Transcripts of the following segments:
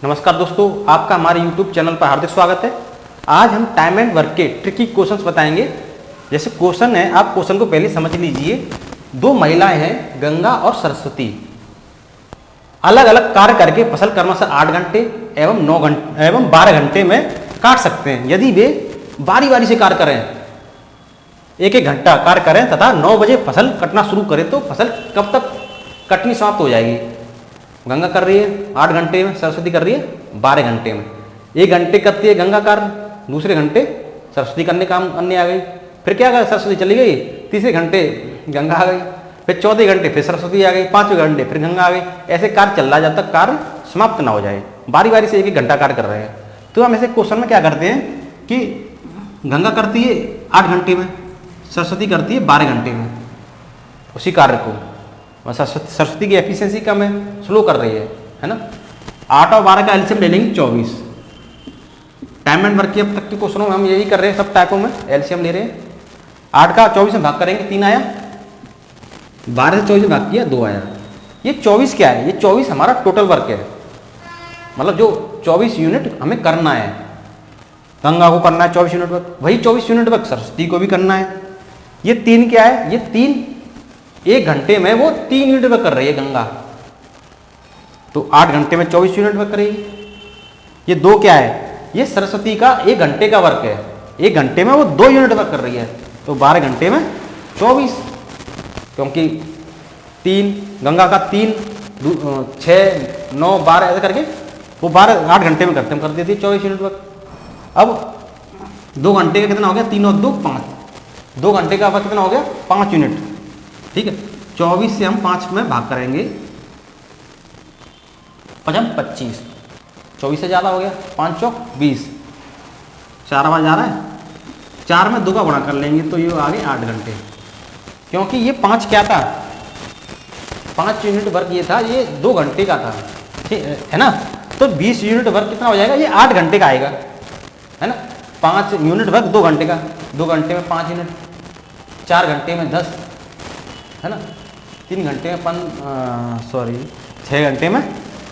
नमस्कार दोस्तों, आपका हमारे YouTube चैनल पर हार्दिक स्वागत है। आज हम टाइम एंड वर्क के ट्रिकी क्वेश्चंस बताएंगे। जैसे क्वेश्चन है, आप क्वेश्चन को पहले समझ लीजिए। दो महिलाएं हैं, गंगा और सरस्वती, अलग अलग कार्य करके फसल क्रमशः 8 घंटे एवं 9 घंटे एवं 12 घंटे में काट सकते हैं। यदि वे बारी बारी से कार्य करें, एक एक घंटा कार्य करें तथा 9 बजे फसल कटना शुरू करें तो फसल कब तक कटनी समाप्त हो जाएगी। गंगा कर रही है 8 घंटे में, सरस्वती कर रही है 12 घंटे में। 1 घंटे करती है गंगा कार्य, दूसरे घंटे सरस्वती करने काम अन्य आ गई। फिर क्या करें, सरस्वती चली गई, तीसरे घंटे गंगा आ गई, फिर चौथे घंटे फिर सरस्वती आ गई, 5वें घंटे फिर गंगा आ गई। ऐसे कार्य चल रहा है जब तक कार्य समाप्त ना हो जाए। बारी बारी से एक एक घंटा कार्य कर रहे हैं। तो हम ऐसे क्वेश्चन में क्या करते हैं कि गंगा करती है 8 घंटे में, सरस्वती करती है 12 घंटे में उसी कार्य को। सरस्वती की एफिशिएंसी कम है, स्लो कर रही है ना। 8 और 12 का एलसीएम ले लेंगे 24। टाइम एंड वर्क की अब तक के क्वेश्चनों में हम यही कर रहे हैं, सब टाइपों में एलसीएम ले रहे हैं। 8 का 24 में भाग करेंगे 3 आया, 12 से 24 में भाग किया 2 आया। ये 24 क्या है, ये 24 हमारा टोटल वर्क है, मतलब जो 24 यूनिट हमें करना है। गंगा को करना है 24 यूनिट वर्क, वही 24 यूनिट वर्क सरस्वती को भी करना है। ये 3 क्या है, ये 3 1 घंटे में वो 3 यूनिट वर्क कर रही है गंगा, तो 8 घंटे में 24 यूनिट वर्क करेगी। ये 2 क्या है, ये सरस्वती का 1 घंटे का वर्क है, 1 घंटे में वो 2 यूनिट वर्क कर रही है, तो 12 घंटे में 24, क्योंकि 3 गंगा का 3 6 9 12 ऐसे करके वो 8 घंटे में खत्म कर देती है 24 यूनिट वर्क। अब 2 घंटे का कितना हो गया, 3 और 2 5, 2 घंटे का वर्क कितना हो गया 5 यूनिट। ठीक है, 24 से हम 5 में भाग करेंगे, 25, 24 से ज़्यादा हो गया, 5 चौक 20, 4 आवाज आ रहा है, 4 में 2 का गुणा कर लेंगे तो ये आ गए 8 घंटे। क्योंकि ये 5 क्या था, 5 यूनिट वर्क ये था, ये 2 घंटे का था, ठीक है ना। तो 20 यूनिट वर्क कितना हो जाएगा, ये 8 घंटे का आएगा, है ना। 5 यूनिट वर्क 2 घंटे का, 2 घंटे में 5 यूनिट, 4 घंटे में 10, है ना, 3 घंटे में 6 घंटे में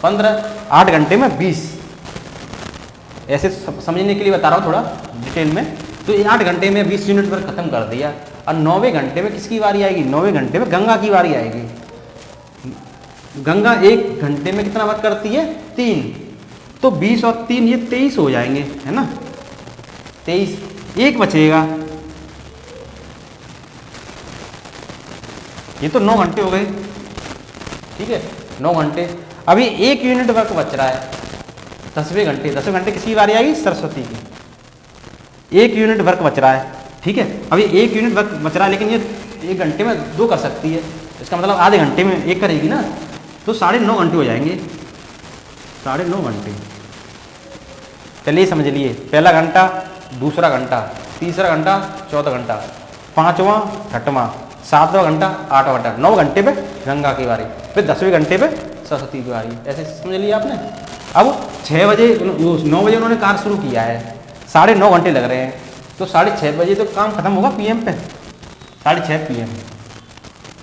15, 8 घंटे में 20। ऐसे समझने के लिए बता रहा हूँ थोड़ा डिटेल में। तो ये 8 घंटे में 20 यूनिट पर खत्म कर दिया। और 9वें घंटे में किसकी बारी आएगी, 9वें घंटे में गंगा की बारी आएगी। गंगा 1 घंटे में कितना वर्क करती है, 3, तो 20 और 3 ये 23 हो जाएंगे, है ना। 23, 1 बचेगा, ये तो 9 घंटे हो गए। ठीक है, 9 घंटे। अभी 1 यूनिट वर्क बच रहा है, 10वें घंटे। 10वें घंटे किसकी बारी आएगी, सरस्वती की। 1 यूनिट वर्क बच रहा है, ठीक है। अभी 1 यूनिट वर्क बच रहा है, लेकिन ये 1 घंटे में 2 कर सकती है, इसका मतलब आधे घंटे में 1 करेगी ना, तो 9.5 घंटे हो जाएंगे, 9.5 घंटे। चलिए समझ लिए, पहला घंटा, दूसरा घंटा, तीसरा घंटा, चौथा घंटा, 5वां, 6वां, 7वां घंटा, 8वां घंटा, 9 घंटे पे गंगा की बारी, फिर 10वें घंटे पे सरस्वती की बारी। ऐसे समझ लिया आपने। अब 6 बजे 9 बजे उन्होंने कार्य शुरू किया है, 9.5 घंटे लग रहे हैं, तो 6:30 बजे तो काम खत्म होगा PM पे, 6:30 PM।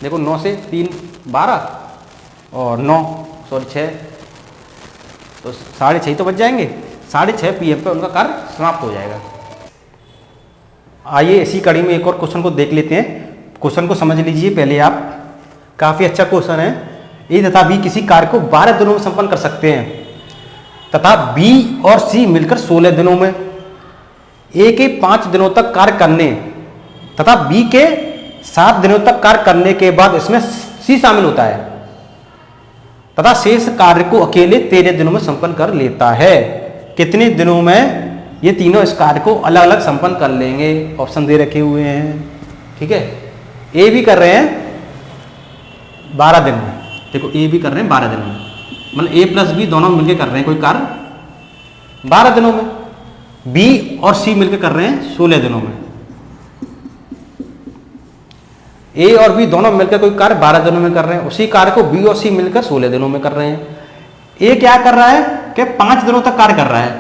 देखो 9 से 3 12 और 9 6, तो 6:30 तो बच जाएंगे, 6:30 PM पे उनका कार्य समाप्त हो जाएगा। आइए इसी कड़ी में एक और क्वेश्चन को देख लेते हैं। क्वेश्चन को समझ लीजिए पहले आप, काफ़ी अच्छा क्वेश्चन है। ए तथा बी किसी कार्य को 12 दिनों में संपन्न कर सकते हैं तथा बी और सी मिलकर 16 दिनों में। ए के 5 दिनों तक कार्य करने तथा बी के 7 दिनों तक कार्य करने के बाद इसमें सी शामिल होता है तथा शेष कार्य को अकेले 13 दिनों में संपन्न कर लेता है। कितने दिनों में ये तीनों इस कार्य को अलग अलग संपन्न कर लेंगे। ऑप्शन दे रखे हुए हैं, ठीक है। ए भी कर रहे हैं 12 दिन में, देखो ए भी कर रहे हैं 12 दिनों में, मतलब ए प्लस बी दोनों मिलकर कर रहे हैं कोई कार्य 12 दिनों में। बी और सी मिलकर कर रहे हैं 16 दिनों में। ए और बी दोनों मिलकर कोई कार्य 12 दिनों में कर रहे हैं, उसी कार्य को बी और सी मिलकर 16 दिनों में कर रहे हैं। ए क्या कर रहा है कि 5 दिनों तक कार्य कर रहा है,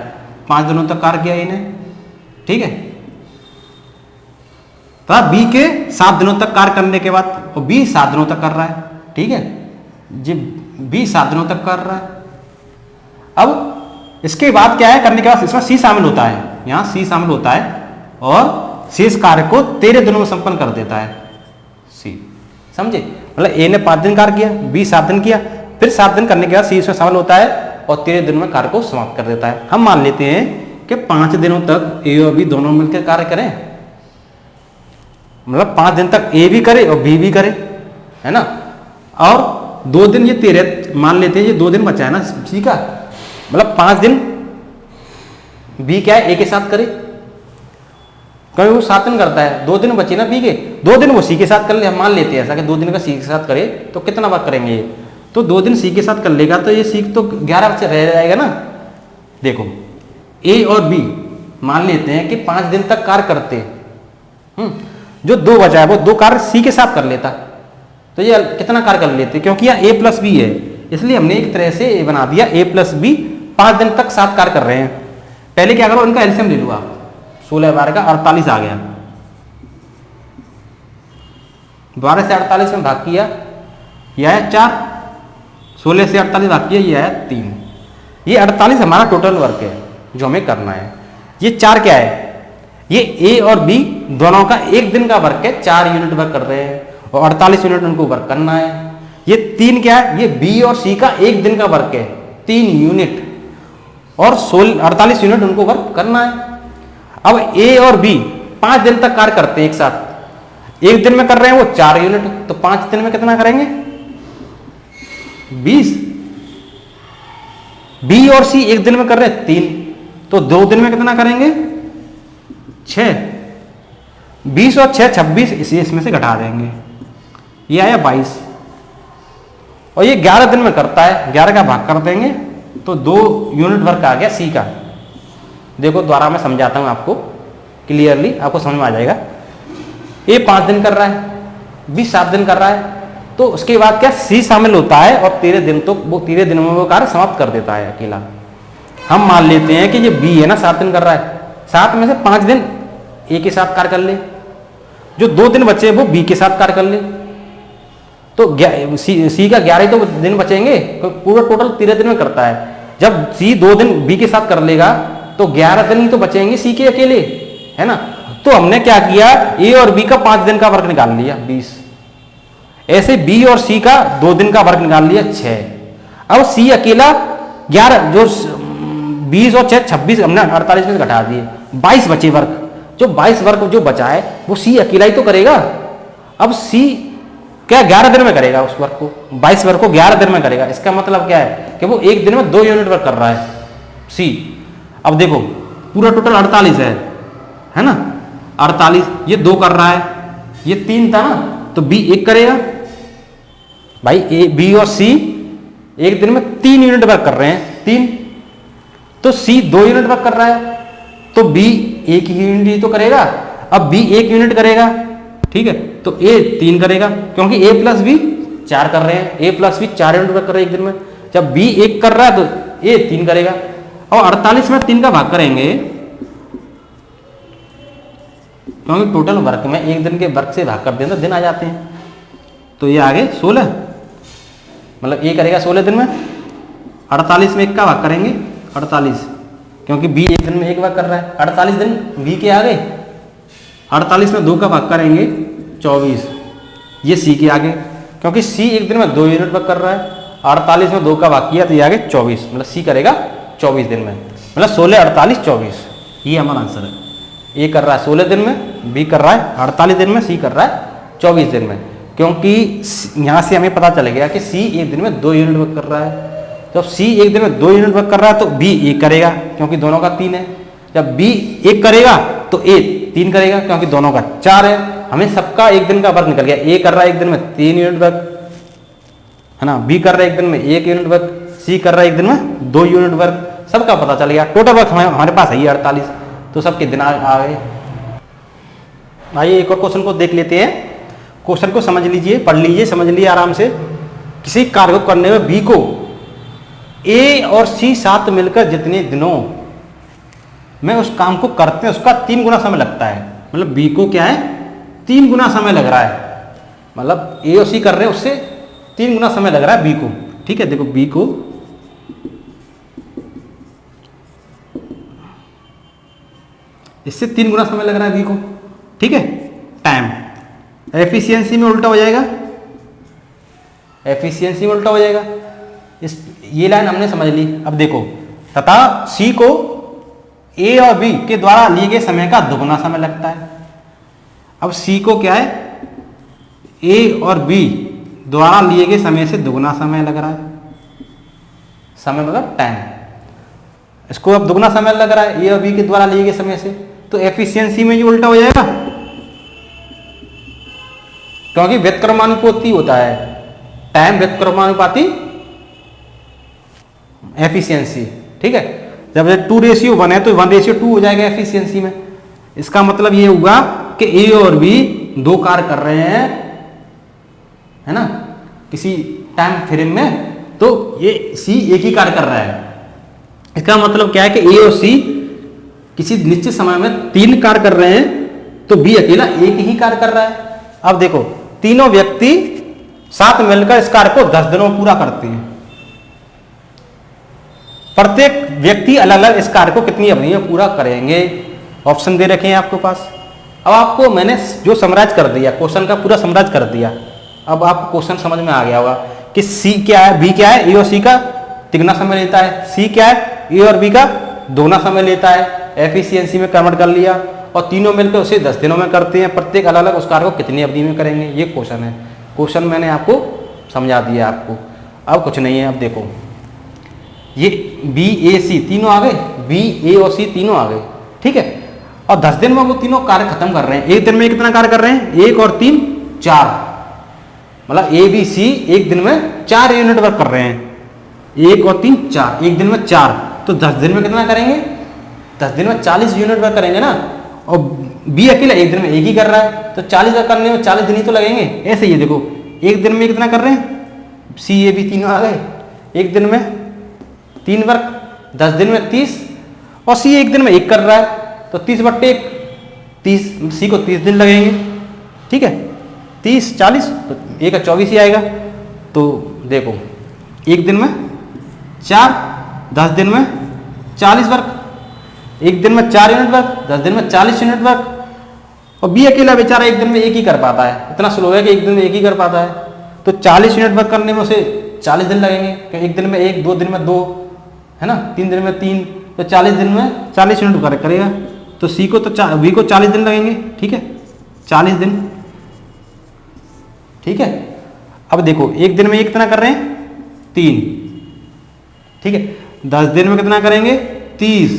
5 दिनों तक कार्य किया इन्हें, ठीक है। तो बी के 7 दिनों तक कार्य करने के बाद, और बी 7 दिनों तक कर रहा है, ठीक है जी। बी 7 दिनों तक कर रहा है। अब इसके बाद क्या है, करने के बाद इसमें सी शामिल होता है, यहाँ सी शामिल होता है और शेष कार्य को 13 दिनों में संपन्न कर देता है सी। समझे? मतलब ए ने 5 दिन कार्य किया, बी 7 दिन किया, फिर 7 दिन करने के बाद सी इसमें शामिल होता है और 13 दिन में कार्य को समाप्त कर देता है। हम मान लेते हैं कि 5 दिनों तक ए और बी दोनों मिलकर कार्य करें, मतलब 5 दिन तक ए भी करे और बी भी करे, है ना। और 2 दिन ये 13 मान लेते हैं, ये 2 दिन बचा है ना सी का, मतलब 5 दिन बी क्या है ए के साथ करे, कभी वो 7 दिन करता है, 2 दिन बचे ना बी के, 2 दिन वो सी के साथ कर ले। हम मान लेते हैं ऐसा कि 2 दिन का सी के साथ करे तो कितना बार करेंगे ये, तो 2 दिन सी के साथ कर लेगा तो ये सी तो 11 बच्चे रह जाएगा ना। देखो ए और बी मान लेते हैं कि 5 दिन तक कार्य करते, जो 2 बचा है वो 2 कार्य सी के साथ कर लेता, तो ये कितना कार्य कर लेते, क्योंकि यहाँ ए प्लस बी है इसलिए हमने एक तरह से बना दिया ए प्लस बी 5 दिन तक 7 कार्य कर रहे हैं। पहले क्या करो, इनका एलसीएम ले लो आप, 16 12 का 48 आ गया, 12 से 48 में भाग किया यह है 4, 16 से 48 भाग किया यह है 3, ये 48 हमारा टोटल वर्क है जो हमें करना है। ये 4 क्या है, ये ए और बी दोनों का 1 दिन का वर्क है, 4 यूनिट वर्क कर रहे हैं और 48 यूनिट उनको वर्क करना है। ये 3 क्या है, ये बी और सी का 1 दिन का वर्क है, 3 यूनिट और 48 यूनिट उनको वर्क करना है। अब ए और बी 5 दिन तक कार्य करते हैं एक साथ, 1 दिन में कर रहे हैं वो 4 यूनिट, तो 5 दिन में कितना करेंगे 20। बी और सी 1 दिन में कर रहे हैं 3, तो 2 दिन में कितना करेंगे 6, 20 और 6 26, इसी इसमें से घटा देंगे, ये आया 22। और ये 11 दिन में करता है, 11 का भाग कर देंगे तो 2 यूनिट वर्क आ गया सी का। देखो द्वारा मैं समझाता हूं आपको क्लियरली, आपको समझ में आ जाएगा। ए 5 दिन कर रहा है, बी 7 दिन कर रहा है, तो उसके बाद क्या सी शामिल होता है और 13 दिन तो वो 13 दिनों में वो कार्य समाप्त कर देता है अकेला। हम मान लेते हैं कि ये बी है ना 7 दिन कर रहा है, 7 में से 5 दिन ए के साथ कार्य कर ले, जो 2 दिन बचे वो बी के साथ कार्य कर ले, तो सी का 11 तो दिन बचेंगे, पूरा टोटल 13 दिन में करता है। जब सी 2 दिन बी के साथ कर लेगा तो 11 दिन ही तो बचेंगे सी के अकेले, है ना। तो हमने क्या किया, ए और बी का 5 दिन का वर्क निकाल लिया 20, ऐसे बी और सी का 2 दिन का वर्क निकाल लिया 6। अब सी अकेला 11, जो 20 और 6 26 हमने 48 में घटा दिए, 22 बचे वर्क, जो 22 वर्क जो बचा है वो सी अकेला ही तो करेगा। अब सी क्या 11 दिन में करेगा उस वर्क को, 22 वर्क को 11 दिन में करेगा, इसका मतलब क्या है कि वो 1 दिन में 2 यूनिट वर्क कर रहा है सी। अब देखो पूरा टोटल 48 है ना, 48 ये 2 कर रहा है, ये 3 था ना, तो बी 1 करेगा भाई, ए बी और सी 1 दिन में 3 यूनिट वर्क कर रहे हैं, 3, तो सी 2 यूनिट वर्क कर रहा है, तो बी 1 यूनिट ही तो करेगा। अब बी 1 यूनिट करेगा, ठीक है, तो ए 3 करेगा, क्योंकि ए प्लस बी 4 कर रहे हैं, ए प्लस बी 4 यूनिट वर्क कर रहे हैं 1 दिन में। जब बी 1 कर रहा है तो ए 3 करेगा, और 48 में 3 का भाग करेंगे, क्योंकि टोटल वर्क में 1 दिन के वर्क से भाग कर दें तो दिन आ जाते हैं, तो ये आगे 16, मतलब ए करेगा 16 दिन में, 48 में 1 का भाग करेंगे 48, क्योंकि बी 1 दिन में 1 वर्क कर रहा है, 48 दिन बी के आ गए, 48 में 2 का भाग करेंगे 24, ये सी के आगे, क्योंकि सी 1 दिन में 2 यूनिट वर्क कर रहा है, 48 में 2 का भाग किया तो ये आगे 24, मतलब सी करेगा 24 दिन में, मतलब 16 48 24, ये हमारा आंसर है। ए कर रहा है 16 दिन में, बी कर रहा है 48 दिन में, सी कर रहा है 24 दिन में, क्योंकि यहाँ से हमें पता चल गया कि सी 1 दिन में 2 यूनिट वर्क कर रहा है। जब सी 1 दिन में 2 यूनिट वर्क कर रहा है तो बी 1 करेगा, क्योंकि दोनों का 3 है। जब बी 1 करेगा तो ए 3 करेगा, क्योंकि दोनों का 4 है। हमें सबका 1 दिन का वर्क निकल गया, ए कर रहा है 1 दिन में 3 यूनिट वर्क, है ना, बी कर रहा है 1 दिन में 1 यूनिट वर्क, सी कर रहा है 1 दिन में 2 यूनिट वर्क, सबका पता चल गया। टोटल वर्क हमारे पास है 48, तो सबके दिन आ गए। आइए एक और क्वेश्चन को देख लेते हैं। क्वेश्चन को समझ लीजिए, पढ़ लीजिए, समझ लीजिए आराम से। किसी कार्य को करने में बी को ए और सी साथ मिलकर जितने दिनों में उस काम को करते हैं उसका 3 गुना समय लगता है। मतलब बी को क्या है 3 गुना समय लग रहा है, मतलब ए और सी कर रहे हैं उससे 3 गुना समय लग रहा है बी को। ठीक है, देखो बी को इससे 3 गुना समय लग रहा है बी को। ठीक है, टाइम एफिशिएंसी में उल्टा हो जाएगा, एफिशिएंसी में उल्टा हो जाएगा। ये लाइन हमने समझ ली। अब देखो, तथा सी को ए और बी के द्वारा लिए गए समय का दुगुना समय लगता है। अब सी को क्या है, ए और बी द्वारा लिए गए समय से दुगुना समय लग रहा है, समय मतलब टाइम। इसको अब दुगना समय लग रहा है ए और बी के द्वारा लिए गए समय से, तो एफिशिएंसी में ये उल्टा हो जाएगा, क्योंकि व्युत्क्रमानुपाती होता है, टाइम व्युत्क्रमानुपाती एफिशिएंसी। ठीक है, जब 2:1 है तो 1:2 हो जाएगा एफिशिएंसी में। इसका मतलब ये हुआ कि ए और बी दो कार्य कर रहे हैं, है ना, किसी टाइम फ्रेम में, तो ये सी एक ही कार्य कर रहा है। इसका मतलब क्या है कि ए और सी किसी निश्चित समय में 3 कार्य कर रहे हैं, तो बी अकेला एक ही कार्य कर रहा है। अब देखो, तीनों व्यक्ति साथ मिलकर इस कार्य को 10 दिनों में पूरा करते हैं। प्रत्येक व्यक्ति अलग अलग इस कार्य को कितनी अवधि में पूरा करेंगे, ऑप्शन दे रखे हैं आपके पास। अब आपको मैंने जो समराइज कर दिया, क्वेश्चन का पूरा समराइज कर दिया। अब आपको क्वेश्चन समझ में आ गया होगा कि सी क्या है, बी क्या है, ए और सी का तिगुना समय लेता है, सी क्या है, ए और बी का दोगुना समय लेता है, एफिशिएंसी में कन्वर्ट कर लिया, और तीनों मिलकर उसे 10 दिनों में करते हैं। प्रत्येक अलग अलग उस कार्य को कितनी अवधि में करेंगे, ये क्वेश्चन है। क्वेश्चन मैंने आपको समझा दिया आपको, अब कुछ नहीं है। अब देखो, ये बी ए सी तीनों आ गए, बी ए और सी तीनों आ गए। ठीक है, और 10 दिन में वो तीनों कार्य खत्म कर रहे हैं। एक दिन में कितना कार्य कर रहे हैं, 1 और 3 4, मतलब ए बी सी एक दिन में 4 यूनिट वर्क कर रहे हैं। 1 और 3 4, एक दिन में 4, तो 10 दिन में कितना करेंगे, 10 दिन में 40 यूनिट वर्क करेंगे ना। और बी अकेला एक दिन में एक ही कर रहा है, तो 40 वर्क करने में 40 दिन ही तो लगेंगे। ऐसे ही देखो, एक दिन में कितना कर रहे हैं, सी ए बी तीनों आ गए, एक दिन में 3 वर्क, 10 दिन में 30, और सी एक दिन में 1 कर रहा है, तो 30/1 30, सी को 30 दिन लगेंगे। ठीक है, 30 40 तो 1 का 24 ही आएगा। तो देखो, एक दिन में 4, 10 दिन में 40 वर्क, एक दिन में 4 यूनिट वर्क, 10 दिन में 40 यूनिट वर्क। और बी अकेला बेचारा एक दिन में एक ही कर पाता है, इतना स्लो है कि एक दिन में एक ही कर पाता है। तो 40 यूनिट वर्क करने में उसे 40 दिन लगेंगे, एक दिन में 1, 2 दिन में 2, है ना, 3 दिन में 3, तो 40 दिन में 40 यूनिट वर्क करेगा। तो सी को तो बी को 40 दिन लगेंगे। ठीक है, 40 दिन। ठीक है, अब देखो, एक दिन में ये कितना कर रहे हैं, 3। ठीक है, 10 दिन में कितना करेंगे, 30,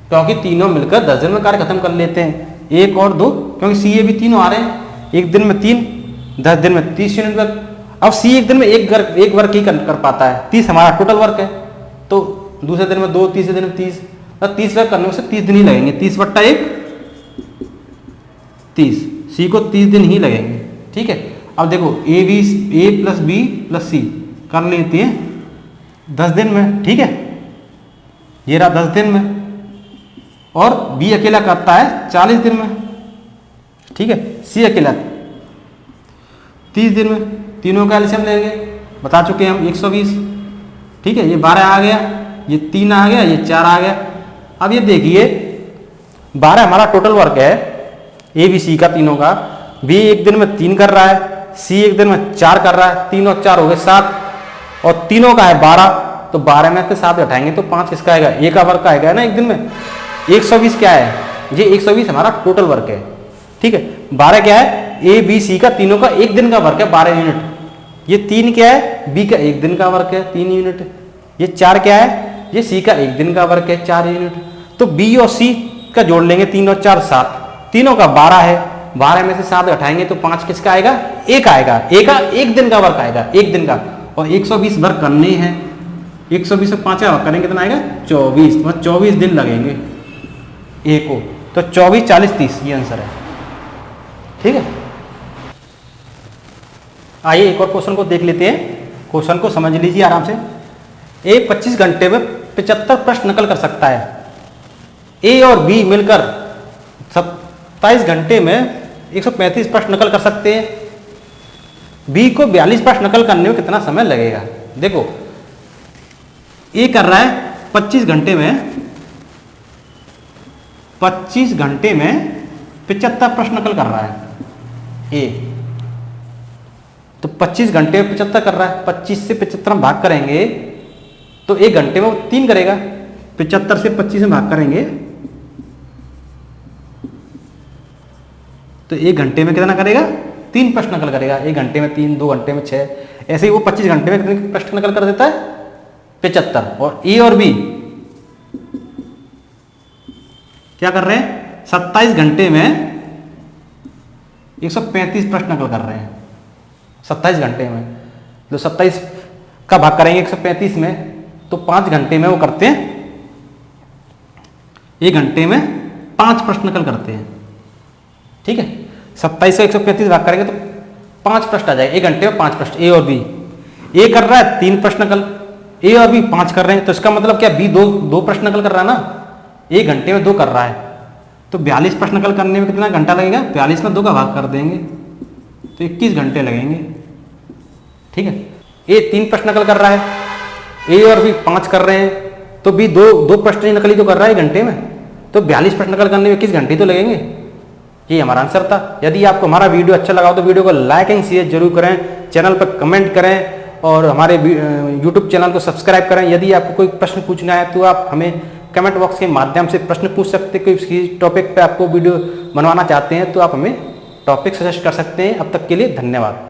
क्योंकि तीनों मिलकर 10 दिन में कार्य खत्म कर लेते हैं। 1 और 2, क्योंकि सी ए भी तीनों आ रहे हैं, एक दिन में 3, 10 दिन में 30 यूनिट वर्क। अब सी एक दिन में एक वर्क ही कर पाता है, 30 हमारा टोटल वर्क है, तो दूसरे दिन में 2, तीसरे दिन में 30, तो 30 वर्क करने में से 30 दिन ही लगेंगे। 30/1 30, सी को 30 दिन ही लगेंगे। ठीक है, अब देखो, ए प्लस बी प्लस सी कर लेते हैं 10 दिन में। ठीक है, ये रहा 10 दिन में, और बी अकेला करता है 40 दिन में। ठीक है, सी अकेला 30 दिन में। तीनों का एलसीएम लेंगे, बता चुके हैं हम 120। ठीक है, ये 12 आ गया, ये 3 आ गया, ये 4 आ गया। अब ये देखिए, 12 हमारा टोटल वर्क है ए बी सी का, तीनों का। बी एक दिन में 3 कर रहा है, सी एक दिन में 4 कर रहा है, 3 और 4 हो गए 7, और तीनों का है 12, तो 12 में से 7 घटाएंगे तो 5 किसका आएगा, ए का वर्क आएगा ना एक दिन में। 120 क्या है, ये 120 हमारा टोटल वर्क है। ठीक है, 12 क्या है, ए बी सी का तीनों का एक दिन का वर्क है 12 यूनिट। ये 3 क्या है, बी का एक दिन का वर्क है 3 यूनिट। ये 4 क्या है, ये सी का एक दिन का वर्क है 4 यूनिट। तो बी और सी का जोड़ लेंगे, 3 और 4 7, तीनों का 12 है, 12 में से 7 घटाएंगे तो 5 किसका आएगा, एक आएगा, ए का एक दिन का वर्क आएगा, एक दिन का। और 120 वर्क करने हैं, 120 से 5 वर्क करेंगे कितना आएगा, 24, मतलब 24 दिन लगेंगे ए को। तो 24 40 30 ये आंसर है। ठीक है, आइए एक और क्वेश्चन को देख लेते हैं। क्वेश्चन को समझ लीजिए आराम से। ए 25 घंटे में 75 प्रश्न नकल कर सकता है। ए और बी मिलकर 27 घंटे में 135 प्रश्न नकल कर सकते हैं। बी को 42 प्रश्न नकल करने में कितना समय लगेगा। देखो, ए कर रहा है 25 घंटे में 25 घंटे में 75 प्रश्न नकल कर रहा है ए। तो 25 घंटे में 75 कर रहा है, 25 से 75 हम भाग करेंगे तो 1 घंटे में वो 3 करेगा। 75 से 25 में भाग करेंगे तो 1 घंटे में कितना करेगा? 3 प्रश्न नकल करेगा। 1 घंटे में 3, 2 घंटे में 6, ऐसे ही वो 25 घंटे में कितने प्रश्न नकल कर देता है? 75। और ए और बी क्या कर रहे हैं? 27 घंटे में 135 प्रश्न नकल कर रहे हैं। 27 घंटे में तो 27 का भाग करेंगे 135 में तो 5 घंटे में वो करते हैं, 1 घंटे में 5 प्रश्न नकल करते हैं। ठीक है, 27 से 135 भाग करेंगे तो 5 प्रश्न आ जाएगा। 1 घंटे में 5 प्रश्न। ए और बी, ए कर रहा है 3 प्रश्न नकल, ए और बी 5 कर रहे हैं, तो इसका मतलब क्या? बी 2 प्रश्न नकल कर रहा है ना, 1 घंटे में 2 कर रहा है, तो 42 प्रश्न नकल करने में कितना घंटा लगेगा? 42 में 2 का भाग कर देंगे तो 21 घंटे लगेंगे। ठीक है, ए 3 प्रश्न नकल कर रहा है, ए और बी 5 कर रहे हैं, तो बी 2 प्रश्न ही नकली तो कर रहा है 1 घंटे में, तो 42 प्रश्न नकल करने में 21 घंटे तो लगेंगे। ये हमारा आंसर था। यदि आपको हमारा वीडियो अच्छा लगा हो तो वीडियो को लाइक एंड शेयर जरूर करें, चैनल पर कमेंट करें और हमारे यूट्यूब चैनल को सब्सक्राइब करें। यदि आपको कोई प्रश्न पूछना है तो आप हमें कमेंट बॉक्स के माध्यम से प्रश्न पूछ सकते हैं। कोई टॉपिक पे आपको वीडियो बनवाना चाहते हैं तो आप हमें टॉपिक सजेस्ट कर सकते हैं। अब तक के लिए धन्यवाद।